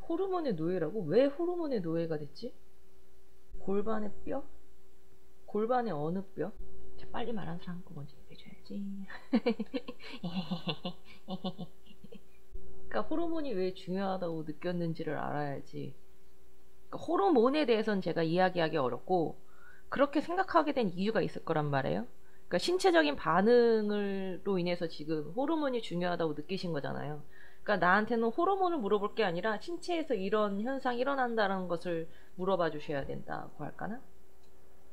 호르몬의 노예라고? 왜 호르몬의 노예가 됐지? 골반의 뼈? 골반의 어느 뼈? 자, 빨리 말한 사람 거 먼저 얘기해줘야지. 그러니까 호르몬이 왜 중요하다고 느꼈는지를 알아야지. 그러니까 호르몬에 대해서는 제가 이야기하기 어렵고 그렇게 생각하게 된 이유가 있을 거란 말이에요. 그러니까 신체적인 반응으로 인해서 지금 호르몬이 중요하다고 느끼신 거잖아요. 그러니까 나한테는 호르몬을 물어볼 게 아니라 신체에서 이런 현상이 일어난다는 것을 물어봐 주셔야 된다고 할까나?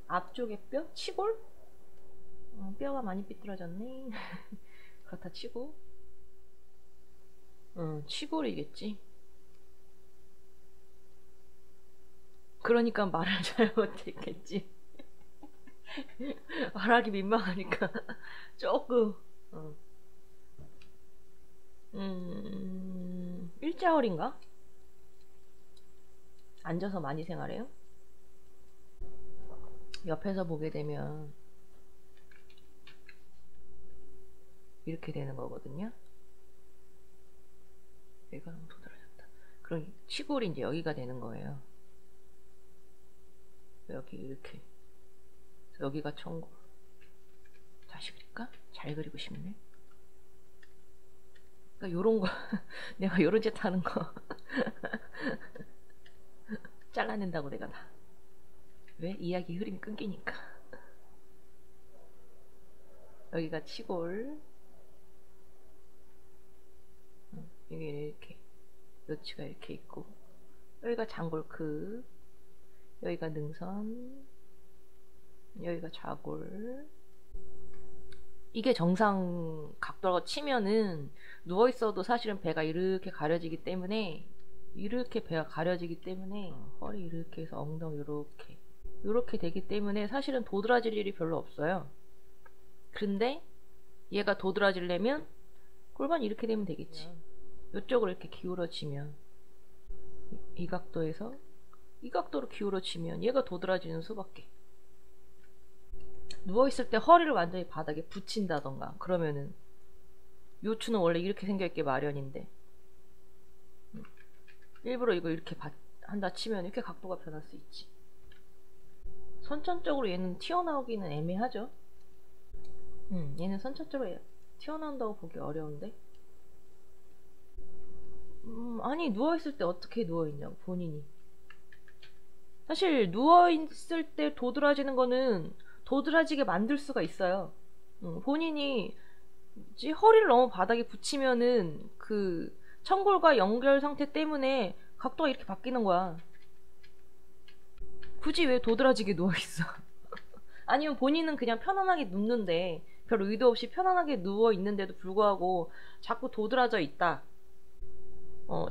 앞쪽의 뼈? 치골? 뼈가 많이 삐뚤어졌네. 그렇다 치고. 치골이겠지. 그러니까 말을 잘 못했겠지. 말하기 민망하니까 조금. 어. 일자허리인가? 앉아서 많이 생활해요? 옆에서 보게 되면 이렇게 되는 거거든요. 여기가 너무 도드라졌다. 그럼 치골이 이제 여기가 되는 거예요. 여기 이렇게. 여기가 청골. 다시 그릴까? 잘 그리고 싶네. 그러니까 요런 거 내가 요런 짓 하는 거 잘라낸다고 내가 다. 왜? 이야기 흐름이 끊기니까. 여기가 치골. 여기 이렇게 요치가 이렇게 있고, 여기가 장골크, 여기가 능선, 여기가 좌골. 이게 정상 각도라고 치면은 누워있어도 사실은 배가 이렇게 가려지기 때문에, 이렇게 배가 가려지기 때문에 허리 이렇게 해서 엉덩이 이렇게 되기 때문에 사실은 도드라질 일이 별로 없어요. 근데 얘가 도드라지려면 골반이 이렇게 되면 되겠지. 이쪽으로 이렇게 기울어지면, 이 각도에서 이 각도로 기울어지면 얘가 도드라지는 수밖에. 누워있을 때 허리를 완전히 바닥에 붙인다던가 그러면은, 요추는 원래 이렇게 생겨있게 마련인데 일부러 이걸 이렇게 한다 치면 이렇게 각도가 변할 수 있지. 선천적으로 얘는 튀어나오기는 애매하죠. 얘는 선천적으로 튀어나온다고 보기 어려운데. 아니, 누워있을 때 어떻게 누워있냐고 본인이. 사실 누워있을 때 도드라지는 거는 도드라지게 만들 수가 있어요. 본인이 허리를 너무 바닥에 붙이면은 그 청골과 연결 상태 때문에 각도가 이렇게 바뀌는 거야. 굳이 왜 도드라지게 누워있어? 아니면 본인은 그냥 편안하게 눕는데, 별 의도 없이 편안하게 누워있는데도 불구하고 자꾸 도드라져 있다.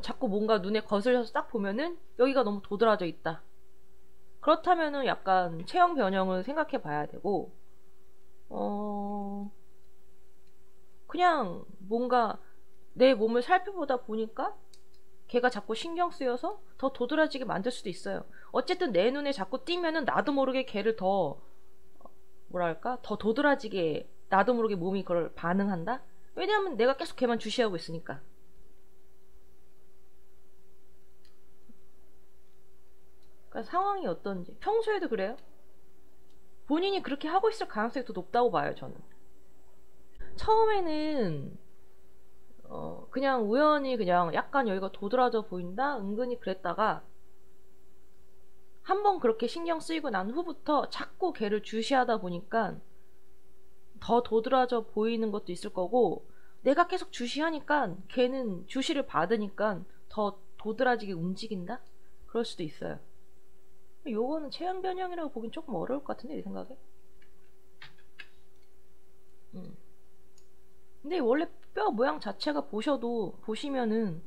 자꾸 뭔가 눈에 거슬려서 딱 보면은 여기가 너무 도드라져 있다. 그렇다면은 약간 체형 변형을 생각해 봐야 되고, 그냥 뭔가 내 몸을 살펴보다 보니까 걔가 자꾸 신경 쓰여서 더 도드라지게 만들 수도 있어요. 어쨌든 내 눈에 자꾸 띄면은 나도 모르게 걔를 더, 뭐랄까, 더 도드라지게 나도 모르게 몸이 그걸 반응한다? 왜냐하면 내가 계속 걔만 주시하고 있으니까. 그러니까 상황이 어떤지. 평소에도 그래요? 본인이 그렇게 하고 있을 가능성이 더 높다고 봐요, 저는. 처음에는 그냥 우연히 그냥 약간 여기가 도드라져 보인다? 은근히 그랬다가 한번 그렇게 신경 쓰이고 난 후부터 자꾸 걔를 주시하다 보니까 더 도드라져 보이는 것도 있을 거고, 내가 계속 주시하니까 걔는 주시를 받으니까 더 도드라지게 움직인다? 그럴 수도 있어요. 요거는 체형 변형이라고 보긴 조금 어려울 것 같은데, 내 생각에. 근데 원래 뼈 모양 자체가 보시면은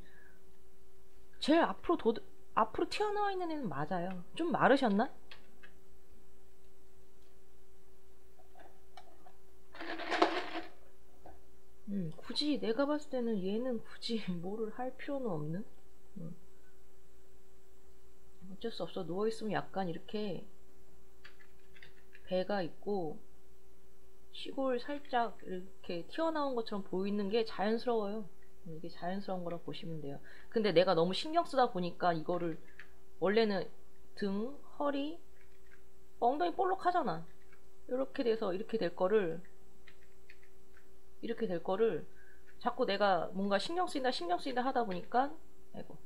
제일 앞으로 튀어나와 있는 애는 맞아요. 좀 마르셨나? 굳이 내가 봤을 때는 얘는 굳이 뭐를 할 필요는 없는? 어쩔 수 없어. 누워있으면 약간 이렇게 배가 있고 시골 살짝 이렇게 튀어나온 것처럼 보이는 게 자연스러워요. 이게 자연스러운 거라 보시면 돼요. 근데 내가 너무 신경 쓰다 보니까 이거를 원래는 등, 허리, 엉덩이 볼록 하잖아. 이렇게 돼서 이렇게 될 거를 자꾸 내가 뭔가 신경 쓰인다 하다 보니까, 아이고,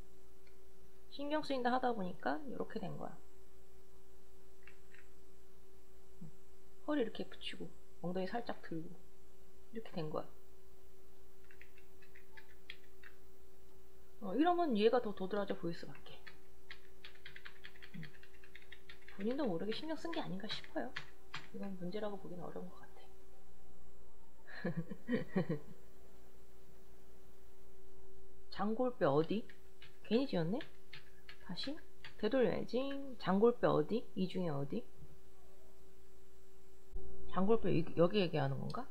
신경 쓰인다 하다 보니까 이렇게 된 거야. 허리 이렇게 붙이고 엉덩이 살짝 들고 이렇게 된 거야. 이러면 얘가 더 도드라져 보일 수밖에. 본인도 모르게 신경 쓴 게 아닌가 싶어요. 이건 문제라고 보기는 어려운 것 같아. 장골뼈 어디? 괜히 지었네? 다시 되돌려야지. 장골뼈 어디? 이 중에 어디? 장골뼈 여기 얘기하는 건가?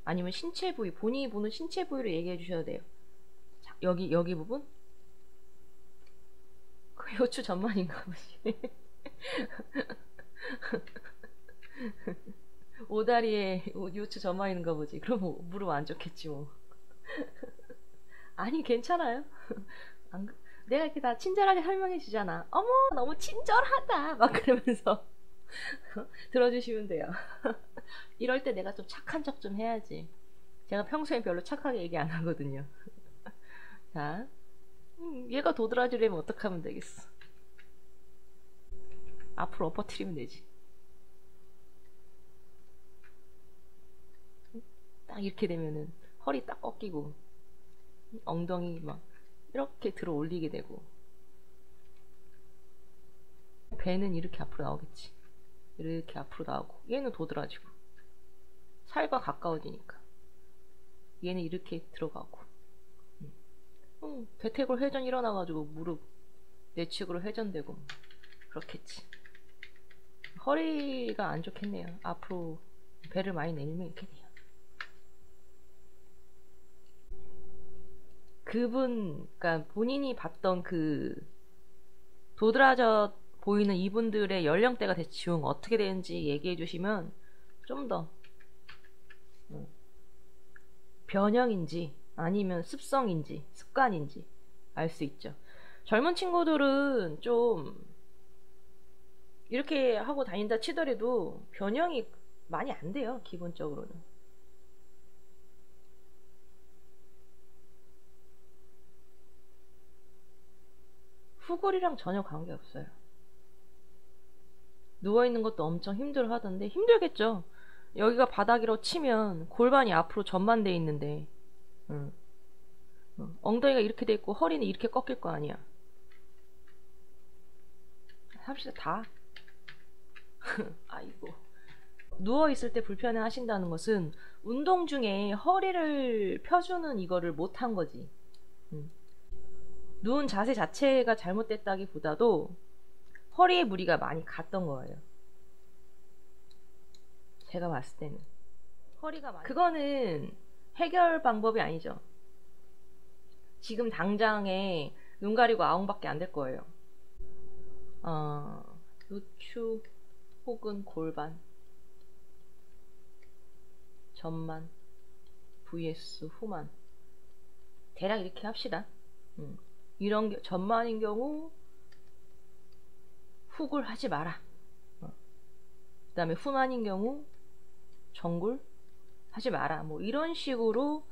아니면 신체 부위, 본인이 보는 신체 부위를 얘기해 주셔야 돼요. 자, 여기 부분? 그 요추 전만인가 보지. 오다리에 요추 전만인가 보지. 그럼 뭐, 무릎 안 좋겠지 뭐. 아니 괜찮아요. 내가 이렇게 다 친절하게 설명해 주잖아. 어머 너무 친절하다 막 그러면서 들어주시면 돼요. 이럴 때 내가 좀 착한 척 좀 해야지. 제가 평소에 별로 착하게 얘기 안 하거든요. 자, 얘가 도드라지려면 어떻게 하면 되겠어? 앞으로 엎어뜨리면 되지. 딱 이렇게 되면은 허리 딱 꺾이고 엉덩이 막 이렇게 들어 올리게 되고 배는 이렇게 앞으로 나오겠지. 이렇게 앞으로 나오고 얘는 도드라지고 살과 가까워지니까 얘는 이렇게 들어가고 대퇴골 회전 일어나가지고 무릎 내측으로 회전되고 그렇겠지. 허리가 안 좋겠네요. 앞으로 배를 많이 내밀면 이렇게 돼요. 그러니까 본인이 봤던 그 도드라져 보이는 이분들의 연령대가 대충 어떻게 되는지 얘기해 주시면 좀 더 변형인지 아니면 습성인지 습관인지 알 수 있죠. 젊은 친구들은 좀 이렇게 하고 다닌다 치더라도 변형이 많이 안 돼요. 기본적으로는. 후골이랑 전혀 관계없어요. 누워있는 것도 엄청 힘들어 하던데 힘들겠죠. 여기가 바닥이라고 치면 골반이 앞으로 전만돼 있는데 엉덩이가 이렇게 돼 있고 허리는 이렇게 꺾일 거 아니야. 삽시다 다. 아이고. 누워있을 때 불편해 하신다는 것은 운동 중에 허리를 펴주는 이거를 못한 거지. 누운 자세 자체가 잘못됐다기보다도 허리에 무리가 많이 갔던 거예요. 제가 봤을 때는 허리가 많이 그거는 해결 방법이 아니죠. 지금 당장에 눈 가리고 아웅밖에 안 될 거예요. 요추 혹은 골반, 전만, vs 후만. 대략 이렇게 합시다. 이런 전만인 경우 훅을 하지 마라. 그 다음에 후만인 경우 정굴 하지 마라. 뭐 이런 식으로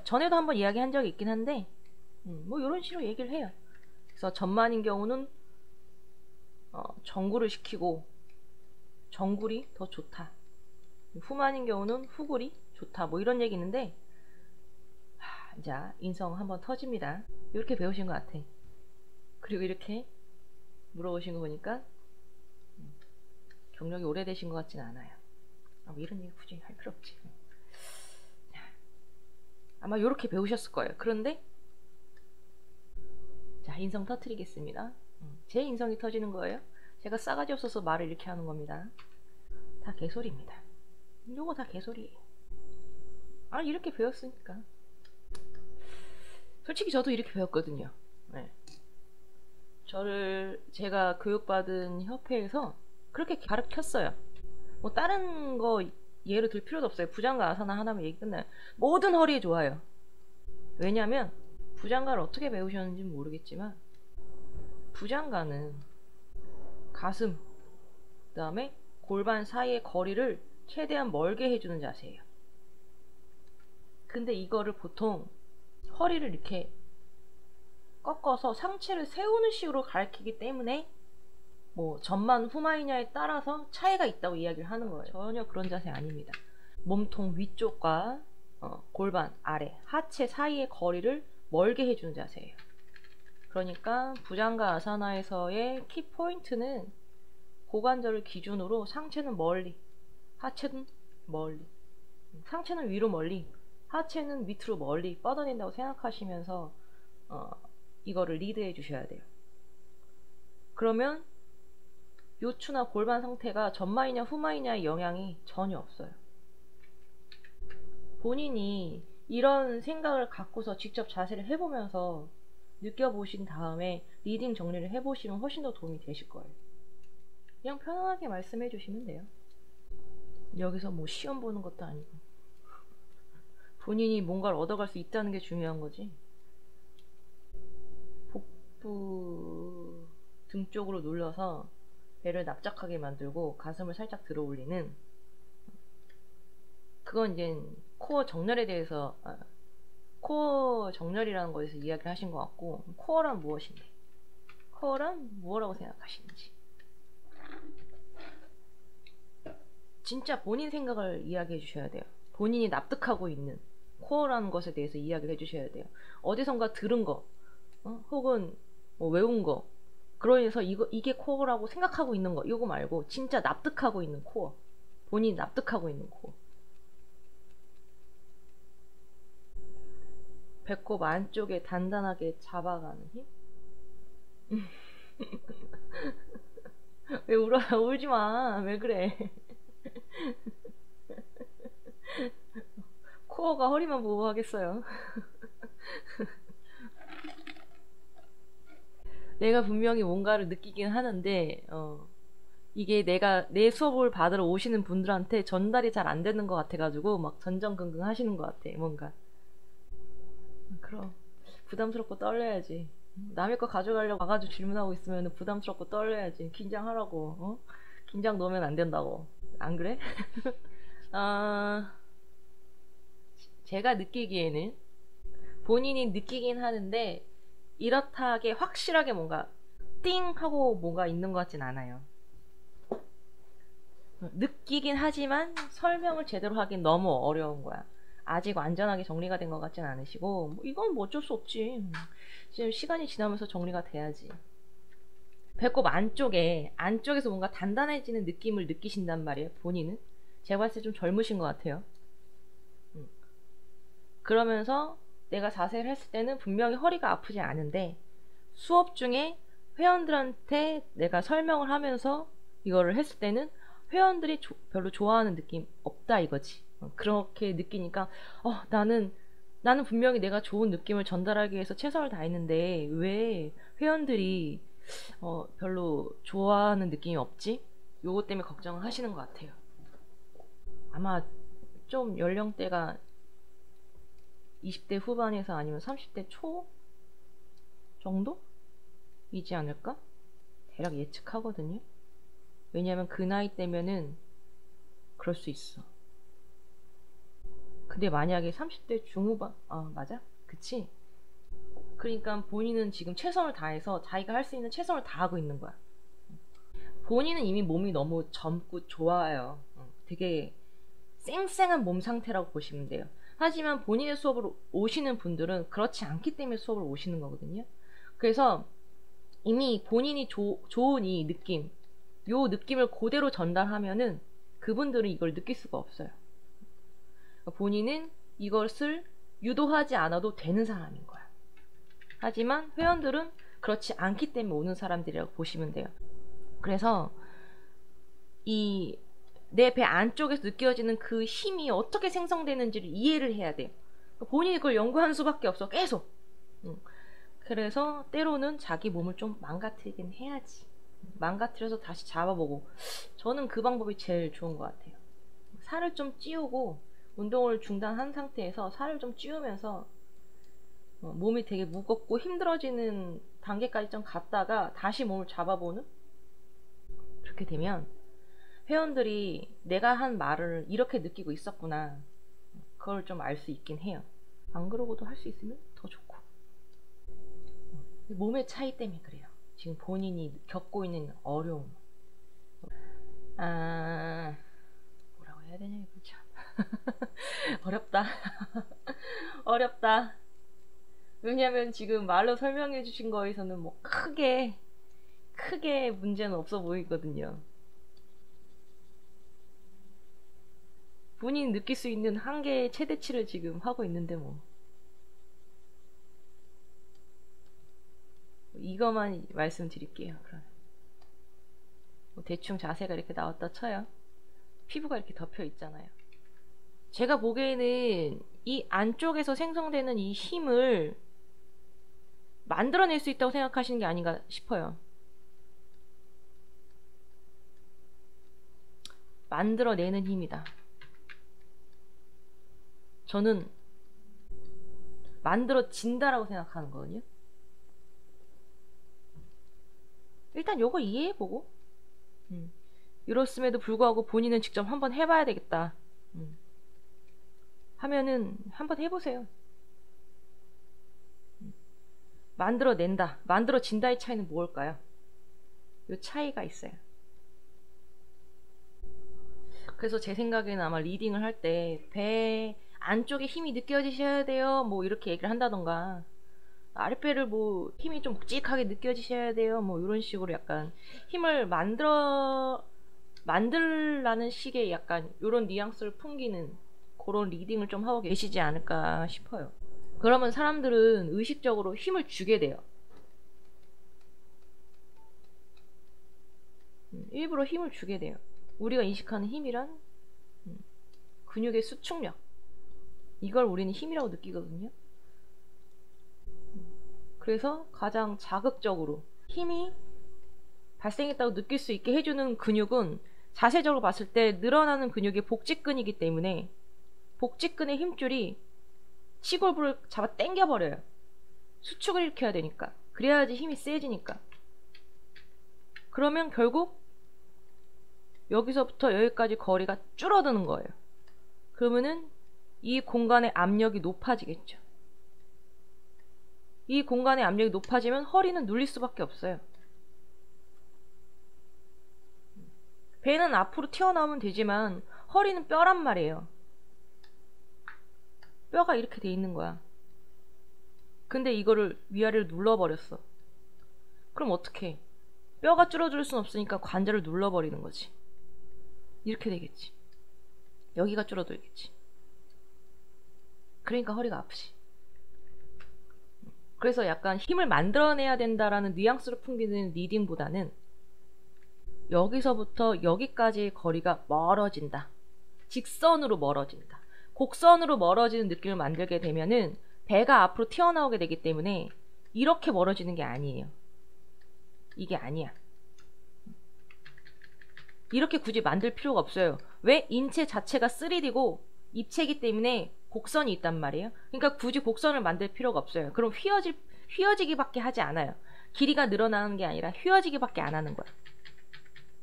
전에도 한번 이야기한 적이 있긴 한데 뭐 이런 식으로 얘기를 해요. 그래서 전만인 경우는 정굴을 시키고 정굴이 더 좋다. 후만인 경우는 후굴이 좋다. 뭐 이런 얘기 있는데 자 인성 한번 터집니다. 이렇게 배우신 것 같아. 그리고 이렇게 물어보신 거 보니까 경력이 오래되신 것 같진 않아요. 뭐 이런 얘기 굳이 할 필요 없지. 아마 이렇게 배우셨을 거예요. 그런데 자 인성 터트리겠습니다. 제 인성이 터지는 거예요. 제가 싸가지 없어서 말을 이렇게 하는 겁니다. 다 개소리입니다. 요거 다 개소리예요. 이렇게 배웠으니까. 솔직히 저도 이렇게 배웠거든요. 네. 제가 교육받은 협회에서 그렇게 가르쳤어요. 뭐 다른 거 예를 들 필요도 없어요. 부장가 아사나 하나면 얘기 끝나요. 모든 허리에 좋아요. 왜냐면 부장가를 어떻게 배우셨는지 모르겠지만 부장가는 가슴, 그 다음에 골반 사이의 거리를 최대한 멀게 해주는 자세예요. 근데 이거를 보통 허리를 이렇게 꺾어서 상체를 세우는 식으로 가르치기 때문에 뭐 전만 후마이냐에 따라서 차이가 있다고 이야기를 하는 거예요. 전혀 그런 자세 아닙니다. 몸통 위쪽과 골반 아래, 하체 사이의 거리를 멀게 해주는 자세예요. 그러니까 부장가 아사나에서의 키포인트는 고관절을 기준으로 상체는 멀리, 하체는 멀리, 상체는 위로 멀리, 하체는 밑으로 멀리 뻗어낸다고 생각하시면서 이거를 리드해 주셔야 돼요. 그러면 요추나 골반 상태가 전마이냐 후마이냐의 영향이 전혀 없어요. 본인이 이런 생각을 갖고서 직접 자세를 해보면서 느껴보신 다음에 리딩 정리를 해보시면 훨씬 더 도움이 되실 거예요. 그냥 편안하게 말씀해 주시면 돼요. 여기서 뭐 시험 보는 것도 아니고 본인이 뭔가를 얻어갈 수 있다는 게 중요한 거지. 복부 등 쪽으로 눌러서 배를 납작하게 만들고 가슴을 살짝 들어 올리는, 그건 이제 코어 정렬에 대해서 코어 정렬이라는 거에서 이야기를 하신 것 같고, 코어란 무엇인데, 코어란 무엇이라고 생각하시는지, 진짜 본인 생각을 이야기해 주셔야 돼요. 본인이 납득하고 있는 코어라는 것에 대해서 이야기를 해주셔야 돼요. 어디선가 들은 거 혹은 뭐 외운 거, 그러면서 이게 코어라고 생각하고 있는 거, 이거 말고 진짜 납득하고 있는 코어, 본인이 납득하고 있는 코어. 배꼽 안쪽에 단단하게 잡아가는 힘? 왜 울어요? 울지 마. 왜 그래? 코어가 허리만 보호 하겠어요. 내가 분명히 뭔가를 느끼긴 하는데 이게 내가 내 수업을 받으러 오시는 분들한테 전달이 잘 안 되는 것 같아가지고 막 전전긍긍 하시는 것 같아. 뭔가 그럼 부담스럽고 떨려야지. 남의 거 가져가려고 와가지고 질문하고 있으면 부담스럽고 떨려야지. 긴장하라고. 긴장 놓으면 안 된다고. 안 그래? 제가 느끼기에는 본인이 느끼긴 하는데 이렇다게 확실하게 뭔가 띵 하고 뭐가 있는 것 같진 않아요. 느끼긴 하지만 설명을 제대로 하긴 너무 어려운 거야. 아직 완전하게 정리가 된 것 같진 않으시고, 뭐 이건 뭐 어쩔 수 없지. 지금 시간이 지나면서 정리가 돼야지. 배꼽 안쪽에서 뭔가 단단해지는 느낌을 느끼신단 말이에요. 본인은 제가 봤을 때 좀 젊으신 것 같아요. 그러면서 내가 자세를 했을 때는 분명히 허리가 아프지 않은데 수업 중에 회원들한테 내가 설명을 하면서 이거를 했을 때는 회원들이 별로 좋아하는 느낌 없다 이거지. 그렇게 느끼니까 나는 분명히 내가 좋은 느낌을 전달하기 위해서 최선을 다했는데 왜 회원들이 별로 좋아하는 느낌이 없지? 요거 때문에 걱정을 하시는 것 같아요. 아마 좀 연령대가 20대 후반에서 아니면 30대 초 정도이지 않을까? 대략 예측하거든요. 왜냐면 그 나이 때면은 그럴 수 있어. 근데 만약에 30대 중후반, 맞아? 그치? 그러니까 본인은 지금 최선을 다해서 자기가 할 수 있는 최선을 다하고 있는 거야. 본인은 이미 몸이 너무 젊고 좋아요. 되게 쌩쌩한 몸 상태라고 보시면 돼요. 하지만 본인의 수업으로 오시는 분들은 그렇지 않기 때문에 수업을 오시는 거거든요. 그래서 이미 본인이 좋은 이 느낌, 요 느낌을 그대로 전달하면은 그분들은 이걸 느낄 수가 없어요. 본인은 이것을 유도하지 않아도 되는 사람인 거야. 하지만 회원들은 그렇지 않기 때문에 오는 사람들이라고 보시면 돼요. 그래서 이 내 배 안쪽에서 느껴지는 그 힘이 어떻게 생성되는지를 이해를 해야 돼요. 본인이 그걸 연구하는 수밖에 없어. 계속. 그래서 때로는 자기 몸을 좀 망가뜨리긴 해야지. 망가뜨려서 다시 잡아보고. 저는 그 방법이 제일 좋은 것 같아요. 살을 좀 찌우고 운동을 중단한 상태에서 살을 좀 찌우면서 몸이 되게 무겁고 힘들어지는 단계까지 좀 갔다가 다시 몸을 잡아보는, 그렇게 되면 회원들이 내가 한 말을 이렇게 느끼고 있었구나, 그걸 좀 알 수 있긴 해요. 안 그러고도 할 수 있으면 더 좋고. 몸의 차이 때문에 그래요. 지금 본인이 겪고 있는 어려움. 뭐라고 해야 되냐 이거 참. 어렵다. 어렵다. 왜냐면 지금 말로 설명해 주신 거에서는 뭐 크게 문제는 없어 보이거든요. 본인이 느낄 수 있는 한계의 최대치를 지금 하고 있는데 뭐 이거만 말씀드릴게요. 그러면 뭐 대충 자세가 이렇게 나왔다 쳐요. 피부가 이렇게 덮여 있잖아요. 제가 보기에는 이 안쪽에서 생성되는 이 힘을 만들어낼 수 있다고 생각하시는 게 아닌가 싶어요. 만들어내는 힘이다. 저는 만들어진다라고 생각하는 거거든요. 일단 요거 이해해보고 이렇음에도 불구하고 본인은 직접 한번 해봐야 되겠다 하면은 한번 해보세요. 만들어낸다, 만들어진다의 차이는 무엇일까요? 요 차이가 있어요. 그래서 제 생각에는 아마 리딩을 할 때 배 안쪽에 힘이 느껴지셔야 돼요, 뭐 이렇게 얘기를 한다던가, 아랫배를 뭐 힘이 좀 묵직하게 느껴지셔야 돼요, 뭐 이런 식으로 약간 힘을 만들라는 식의 약간 이런 뉘앙스를 풍기는 그런 리딩을 좀 하고 계시지 않을까 싶어요. 그러면 사람들은 의식적으로 힘을 주게 돼요. 일부러 힘을 주게 돼요. 우리가 인식하는 힘이란 근육의 수축력, 이걸 우리는 힘이라고 느끼거든요. 그래서 가장 자극적으로 힘이 발생했다고 느낄 수 있게 해주는 근육은 자세적으로 봤을 때 늘어나는 근육이 복직근이기 때문에 복직근의 힘줄이 시골부를 잡아 당겨버려요. 수축을 일으켜야 되니까. 그래야지 힘이 세지니까. 그러면 결국 여기서부터 여기까지 거리가 줄어드는 거예요. 그러면은 이 공간의 압력이 높아지겠죠. 이 공간의 압력이 높아지면 허리는 눌릴 수밖에 없어요. 배는 앞으로 튀어나오면 되지만 허리는 뼈란 말이에요. 뼈가 이렇게 돼 있는 거야. 근데 이거를 위아래로 눌러버렸어. 그럼 어떡해? 뼈가 줄어들 순 없으니까 관절을 눌러버리는 거지. 이렇게 되겠지. 여기가 줄어들겠지. 그러니까 허리가 아프지. 그래서 약간 힘을 만들어내야 된다라는 뉘앙스로 풍기는 리딩보다는 여기서부터 여기까지의 거리가 멀어진다, 직선으로 멀어진다, 곡선으로 멀어지는 느낌을 만들게 되면은 배가 앞으로 튀어나오게 되기 때문에 이렇게 멀어지는 게 아니에요. 이게 아니야. 이렇게 굳이 만들 필요가 없어요. 왜? 인체 자체가 3D고 입체이기 때문에 곡선이 있단 말이에요. 그러니까 굳이 곡선을 만들 필요가 없어요. 그럼 휘어지기밖에 하지 않아요. 길이가 늘어나는 게 아니라 휘어지기밖에 안 하는 거야.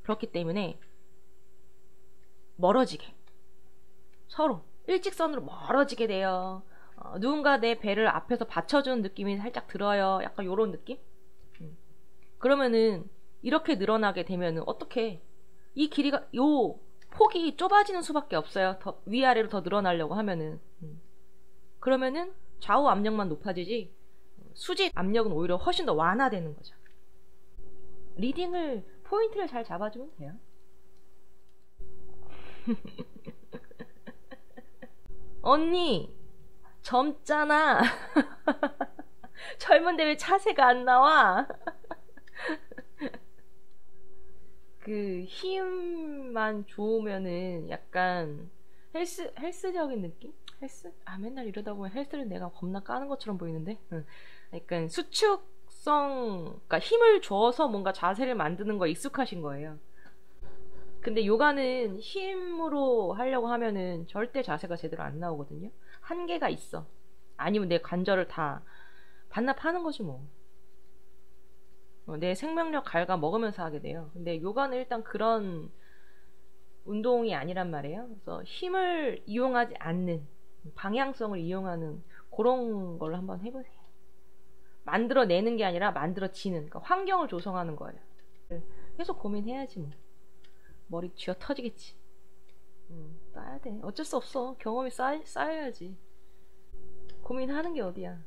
그렇기 때문에 멀어지게, 서로 일직선으로 멀어지게 돼요. 누군가 내 배를 앞에서 받쳐주는 느낌이 살짝 들어요. 약간 요런 느낌? 그러면은 이렇게 늘어나게 되면은 어떻게 이 길이가 요 폭이 좁아지는 수밖에 없어요. 더 위아래로 더 늘어나려고 하면은. 그러면은 좌우 압력만 높아지지 수직 압력은 오히려 훨씬 더 완화되는 거죠. 리딩을 포인트를 잘 잡아주면 돼요. 언니 젊잖아. 젊은데 왜 차세가 안 나와? 그 힘만 좋으면은 약간 헬스적인 느낌? 헬스? 맨날 이러다 보면 헬스를 내가 겁나 까는 것처럼 보이는데? 약간 수축성, 그러니까 힘을 줘서 뭔가 자세를 만드는 거에 익숙하신 거예요. 근데 요가는 힘으로 하려고 하면은 절대 자세가 제대로 안 나오거든요. 한계가 있어. 아니면 내 관절을 다 반납하는 거지 뭐. 내 생명력 갉아 먹으면서 하게 돼요. 근데 요가는 일단 그런 운동이 아니란 말이에요. 그래서 힘을 이용하지 않는, 방향성을 이용하는 그런 걸로 한번 해보세요. 만들어내는 게 아니라 만들어지는, 그러니까 환경을 조성하는 거예요. 계속 고민해야지 뭐. 머리 쥐어 터지겠지. 쌓아야 돼. 어쩔 수 없어. 경험이 쌓여야지. 고민하는 게 어디야.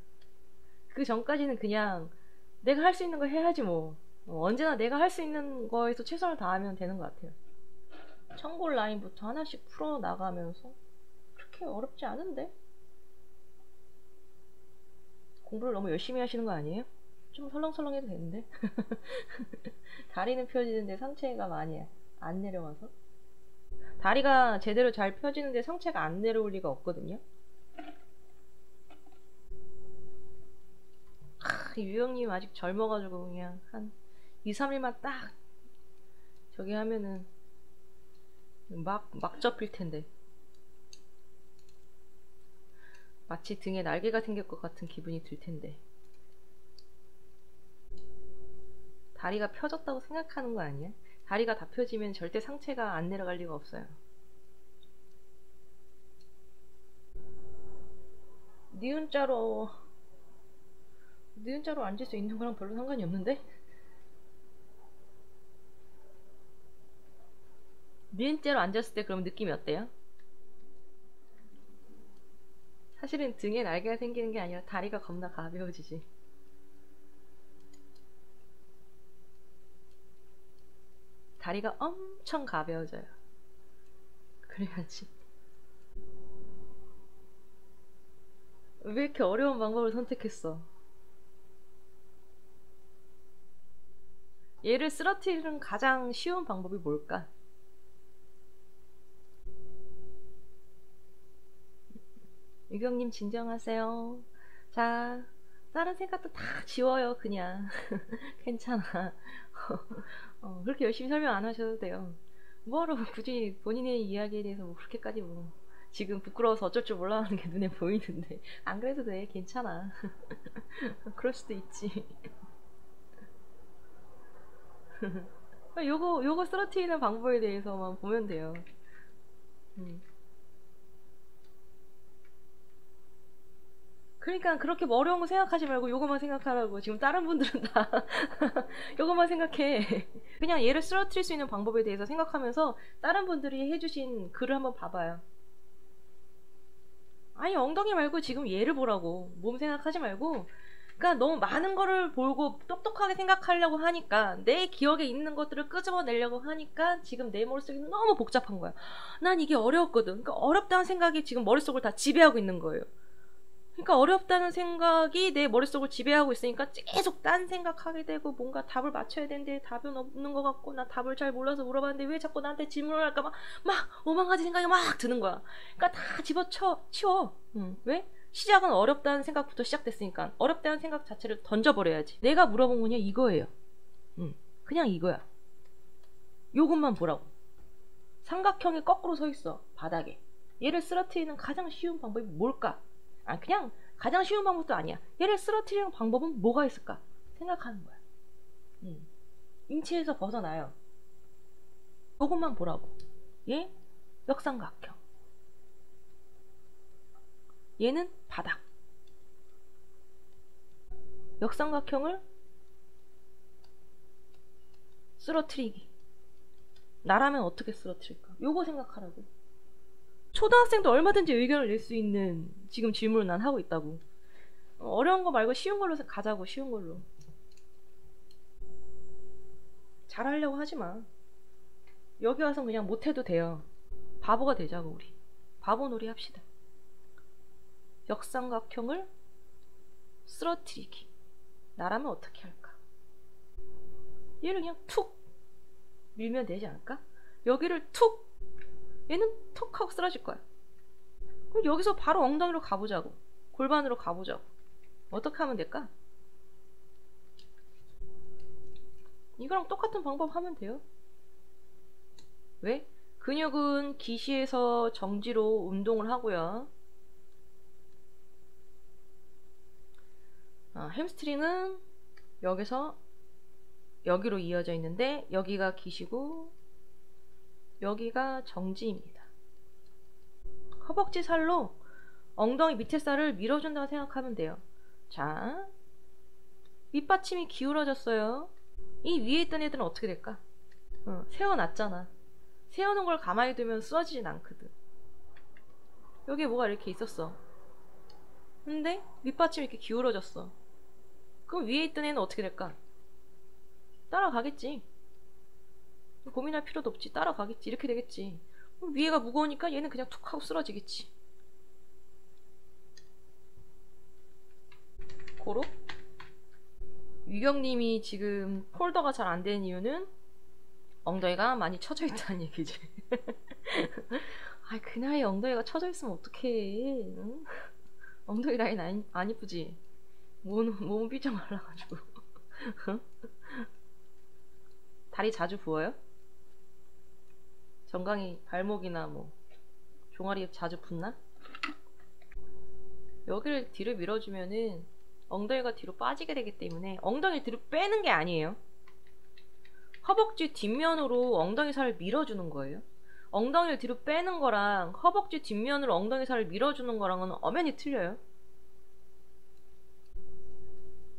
그 전까지는 그냥 내가 할 수 있는 거 해야지 뭐. 언제나 내가 할 수 있는 거에서 최선을 다하면 되는 것 같아요. 청골 라인부터 하나씩 풀어 나가면서 그렇게 어렵지 않은데? 공부를 너무 열심히 하시는 거 아니에요? 좀 설렁설렁 해도 되는데? 다리는 펴지는데 상체가 많이 안 내려와서? 다리가 제대로 잘 펴지는데 상체가 안 내려올 리가 없거든요? 유영님 아직 젊어가지고 그냥 한 2, 3일만 딱 저기 하면은 막 접힐 텐데. 마치 등에 날개가 생길 것 같은 기분이 들 텐데. 다리가 펴졌다고 생각하는 거 아니야? 다리가 다 펴지면 절대 상체가 안 내려갈 리가 없어요. 니은자로 앉을 수 있는 거랑 별로 상관이 없는데? 니은자로 앉았을 때 그럼 느낌이 어때요? 사실은 등에 날개가 생기는 게 아니라 다리가 겁나 가벼워지지. 다리가 엄청 가벼워져요. 그래야지. 왜 이렇게 어려운 방법을 선택했어? 얘를 쓰러뜨리는 가장 쉬운 방법이 뭘까? 유경님 진정하세요. 자, 다른 생각도 다 지워요 그냥. 괜찮아. 그렇게 열심히 설명 안 하셔도 돼요. 뭐하러 굳이 본인의 이야기에 대해서 뭐 그렇게까지 뭐 지금 부끄러워서 어쩔 줄 몰라 하는 게 눈에 보이는데 안 그래도 돼. 괜찮아. 그럴 수도 있지. 요거 쓰러트리는 방법에 대해서만 보면 돼요. 그러니까 그렇게 어려운 거 생각하지 말고 요거만 생각하라고. 지금 다른 분들은 다 요거만 생각해. 그냥 얘를 쓰러뜨릴 수 있는 방법에 대해서 생각하면서 다른 분들이 해주신 글을 한번 봐봐요. 아니 엉덩이 말고 지금 얘를 보라고. 몸 생각하지 말고. 그러니까 너무 많은 거를 보고 똑똑하게 생각하려고 하니까 내 기억에 있는 것들을 끄집어내려고 하니까 지금 내 머릿속이 너무 복잡한 거야. 난 이게 어려웠거든. 그러니까 어렵다는 생각이 지금 머릿속을 다 지배하고 있는 거예요. 그러니까 어렵다는 생각이 내 머릿속을 지배하고 있으니까 계속 딴 생각하게 되고 뭔가 답을 맞춰야 되는데 답은 없는 것 같고 나 답을 잘 몰라서 물어봤는데 왜 자꾸 나한테 질문을 할까 막 오만 가지 생각이 막 드는 거야. 그러니까 다 치워. 왜? 시작은 어렵다는 생각부터 시작됐으니까 어렵다는 생각 자체를 던져버려야지. 내가 물어본 거냐 이거예요. 그냥 이거야. 요것만 보라고. 삼각형이 거꾸로 서 있어 바닥에. 얘를 쓰러뜨리는 가장 쉬운 방법이 뭘까? 그냥 가장 쉬운 방법도 아니야. 얘를 쓰러뜨리는 방법은 뭐가 있을까? 생각하는 거야. 인체에서 벗어나요. 그것만 보라고. 얘 역삼각형. 얘는 바닥. 역삼각형을 쓰러뜨리기. 나라면 어떻게 쓰러뜨릴까? 요거 생각하라고. 초등학생도 얼마든지 의견을 낼 수 있는 지금 질문을 난 하고 있다고. 어려운 거 말고 쉬운 걸로 가자고. 쉬운 걸로. 잘하려고 하지 마. 여기 와서 그냥 못해도 돼요. 바보가 되자고 우리. 바보 놀이 합시다. 역삼각형을 쓰러뜨리기. 나라면 어떻게 할까? 얘를 그냥 툭 밀면 되지 않을까? 여기를 툭, 얘는 툭 하고 쓰러질 거야. 그럼 여기서 바로 엉덩이로 가보자고. 골반으로 가보자고. 어떻게 하면 될까? 이거랑 똑같은 방법 하면 돼요. 왜? 근육은 기시에서 정지로 운동을 하고요. 햄스트링은 여기서 여기로 이어져 있는데 여기가 기시고 여기가 정지입니다. 허벅지 살로 엉덩이 밑에 살을 밀어준다고 생각하면 돼요. 자, 밑받침이 기울어졌어요. 이 위에 있던 애들은 어떻게 될까? 세워놨잖아. 세워놓은 걸 가만히 두면 쓰러지진 않거든. 여기에 뭐가 이렇게 있었어. 근데 밑받침이 이렇게 기울어졌어. 그럼 위에 있던 애는 어떻게 될까? 따라가겠지. 고민할 필요도 없지. 따라가겠지. 이렇게 되겠지. 그럼 위에가 무거우니까 얘는 그냥 툭 하고 쓰러지겠지. 고로? 유경님이 지금 폴더가 잘 안 되는 이유는 엉덩이가 많이 처져 있다는 얘기지. 아, 그 나이에 엉덩이가 처져 있으면 어떡해. 응? 엉덩이 라인 안 이쁘지? 몸은 삐쩍 말라가지고. 다리 자주 부어요? 정강이 발목이나 뭐 종아리 자주 붓나? 여기를 뒤로 밀어주면은 엉덩이가 뒤로 빠지게 되기 때문에 엉덩이 뒤로 빼는 게 아니에요. 허벅지 뒷면으로 엉덩이 살을 밀어주는 거예요. 엉덩이를 뒤로 빼는 거랑 허벅지 뒷면으로 엉덩이 살을 밀어주는 거랑은 엄연히 틀려요.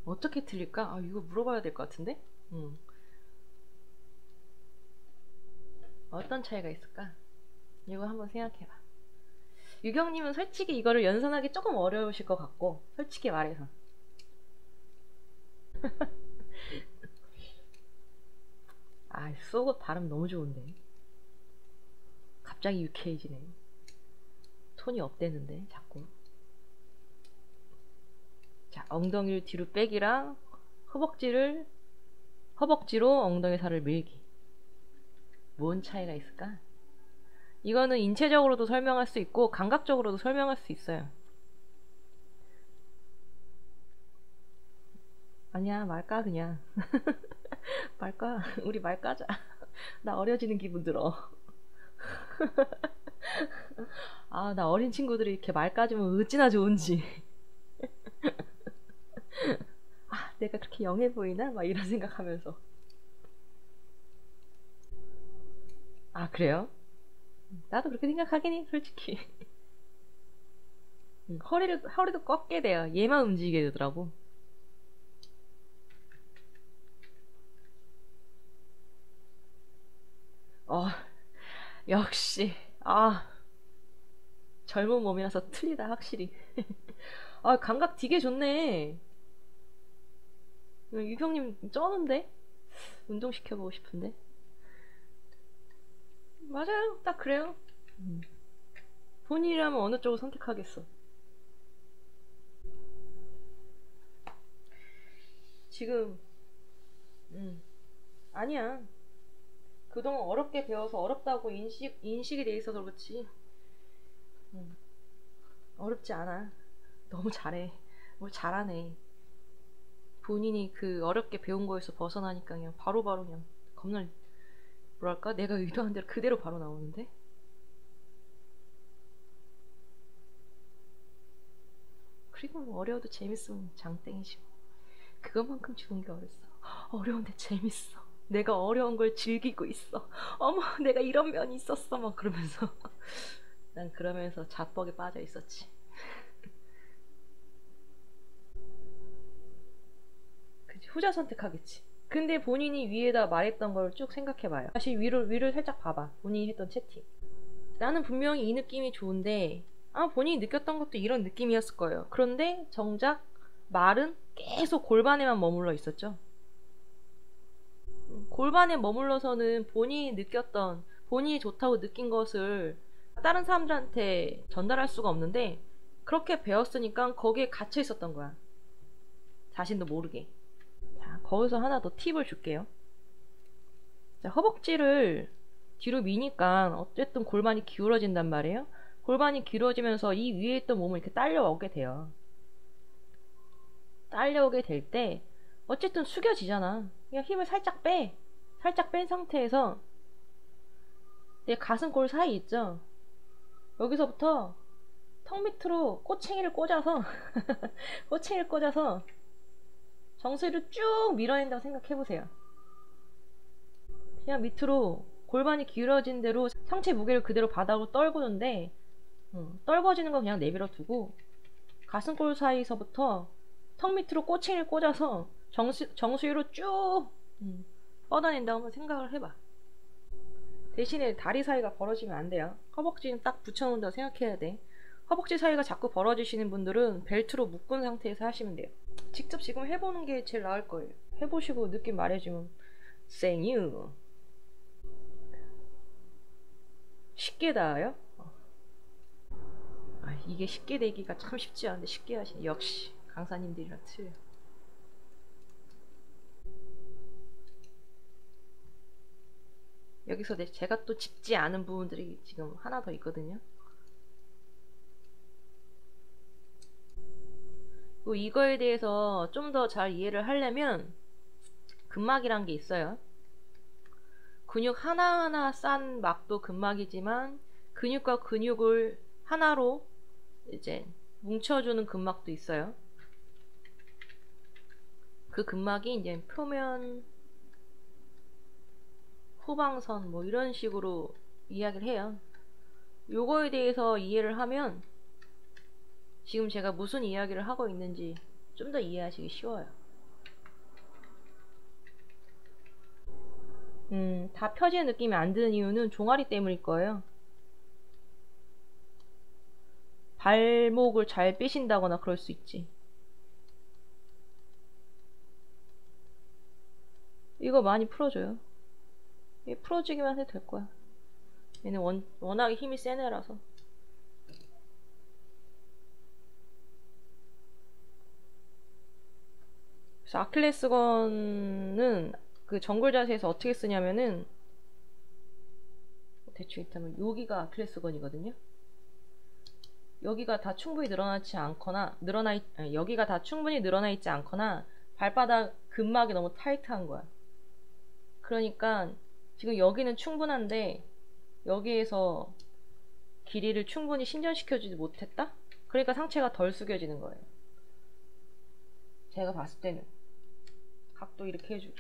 어떻게 틀릴까? 이거 물어봐야 될 것 같은데? 어떤 차이가 있을까? 이거 한번 생각해봐. 유경님은 솔직히 이거를 연산하기 조금 어려우실 것 같고, 솔직히 말해서. 속옷 발음 너무 좋은데. 갑자기 유쾌해지네. 톤이 업되는데, 자꾸. 자, 엉덩이를 뒤로 빼기랑 허벅지로 엉덩이 살을 밀기. 뭔 차이가 있을까? 이거는 인체적으로도 설명할 수 있고 감각적으로도 설명할 수 있어요. 아니야, 말까 그냥. 말까? 우리 말까자. 나 어려지는 기분 들어. 나 어린 친구들이 이렇게 말까지면 어찌나 좋은지. 내가 그렇게 영해 보이나? 막 이런 생각하면서. 그래요? 나도 그렇게 생각하긴 해, 솔직히. 허리도 꺾게 돼요. 얘만 움직이게 되더라고. 역시. 젊은 몸이라서 틀리다, 확실히. 감각 되게 좋네. 유경님 쩌는데? 운동시켜보고 싶은데? 맞아요. 딱 그래요. 본인이라면 어느 쪽을 선택하겠어? 지금 아니야. 그동안 어렵게 배워서 어렵다고 인식이 돼 있어서 그렇지. 어렵지 않아. 너무 잘해. 뭘 잘하네. 본인이 그 어렵게 배운 거에서 벗어나니까 그냥 바로바로 그냥 겁나, 뭐랄까, 내가 의도한 대로 그대로 바로 나오는데. 그리고 뭐 어려워도 재밌으면 장땡이지 뭐. 그것만큼 좋은 게 어딨어. 어려운데 재밌어. 내가 어려운 걸 즐기고 있어. 어머, 내가 이런 면이 있었어. 막 그러면서. 난 그러면서 자뻑에 빠져 있었지. 그치, 후자 선택하겠지. 근데 본인이 위에다 말했던 걸 쭉 생각해봐요. 다시 위를 살짝 봐봐. 본인이 했던 채팅. 나는 분명히 이 느낌이 좋은데 본인이 느꼈던 것도 이런 느낌이었을 거예요. 그런데 정작 말은 계속 골반에만 머물러 있었죠. 골반에 머물러서는 본인이 좋다고 느낀 것을 다른 사람들한테 전달할 수가 없는데, 그렇게 배웠으니까 거기에 갇혀 있었던 거야. 자신도 모르게. 자, 거기서 하나 더 팁을 줄게요. 자, 허벅지를 뒤로 미니까 어쨌든 골반이 기울어진단 말이에요. 골반이 기울어지면서 이 위에 있던 몸을 이렇게 딸려오게 돼요. 딸려오게 될 때 어쨌든 숙여지잖아. 그냥 힘을 살짝 빼. 살짝 뺀 상태에서 내 가슴골 사이 있죠? 여기서부터 턱 밑으로 꼬챙이를 꽂아서 꼬챙이를 꽂아서 정수리를 쭉 밀어낸다고 생각해보세요. 그냥 밑으로 골반이 기울어진 대로 상체 무게를 그대로 바닥으로 떨구는데 떨궈지는 거 그냥 내버려 두고 가슴골 사이서부터 턱 밑으로 꼬챙이를 꽂아서 정수위로 쭉 뻗어낸다고 한번 생각을 해봐. 대신에 다리 사이가 벌어지면 안 돼요. 허벅지는 딱 붙여놓는다고 생각해야 돼. 허벅지 사이가 자꾸 벌어지시는 분들은 벨트로 묶은 상태에서 하시면 돼요. 직접 지금 해보는 게 제일 나을 거예요. 해보시고 느낌 말해주면 생유. 쉽게 닿아요? 이게 쉽게 되기가 참 쉽지 않은데 쉽게 하시네. 역시 강사님들이랑 틀려. 여기서 제가 또 짚지 않은 부분들이 지금 하나 더 있거든요. 이거에 대해서 좀 더 잘 이해를 하려면 근막이란 게 있어요. 근육 하나하나 싼 막도 근막이지만 근육과 근육을 하나로 이제 뭉쳐주는 근막도 있어요. 그 근막이 이제 표면, 후방선 뭐 이런 식으로 이야기를 해요. 요거에 대해서 이해를 하면 지금 제가 무슨 이야기를 하고 있는지 좀 더 이해하시기 쉬워요. 다 펴지는 느낌이 안 드는 이유는 종아리 때문일 거예요. 발목을 잘 빼신다거나 그럴 수 있지. 이거 많이 풀어줘요. 얘 풀어주기만 해도 될 거야. 얘는 워낙에 힘이 센 애라서. 그래서 아킬레스건은 그 정글 자세에서 어떻게 쓰냐면은 대충 있다면 여기가 아킬레스건이거든요. 여기가 다 충분히 늘어나지 않거나 여기가 다 충분히 늘어나 있지 않거나 발바닥 근막이 너무 타이트한 거야. 그러니까 지금 여기는 충분한데 여기에서 길이를 충분히 신전시켜주지 못했다? 그러니까 상체가 덜 숙여지는 거예요. 제가 봤을 때는 각도 이렇게 해주고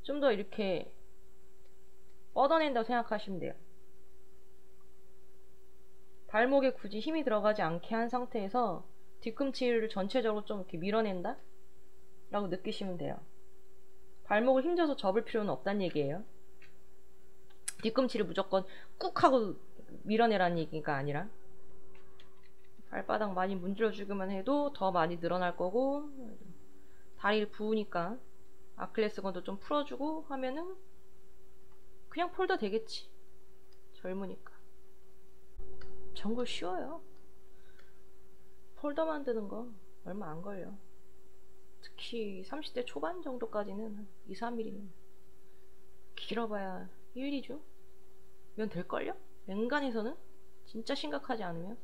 좀 더 이렇게 뻗어낸다고 생각하시면 돼요. 발목에 굳이 힘이 들어가지 않게 한 상태에서 뒤꿈치를 전체적으로 좀 이렇게 밀어낸다? 라고 느끼시면 돼요. 발목을 힘줘서 접을 필요는 없다는 얘기예요. 뒤꿈치를 무조건 꾹 하고 밀어내라는 얘기가 아니라 발바닥 많이 문질러주기만 해도 더 많이 늘어날 거고, 다리를 부으니까 아킬레스건도 좀 풀어주고 하면은 그냥 폴더 되겠지. 젊으니까. 정글 쉬워요. 폴더 만드는 거 얼마 안 걸려. 특히 30대 초반 정도까지는 한 2, 3일이면 길어봐야 1, 2주? 면 될걸요? 맹간에서는? 진짜 심각하지 않으면?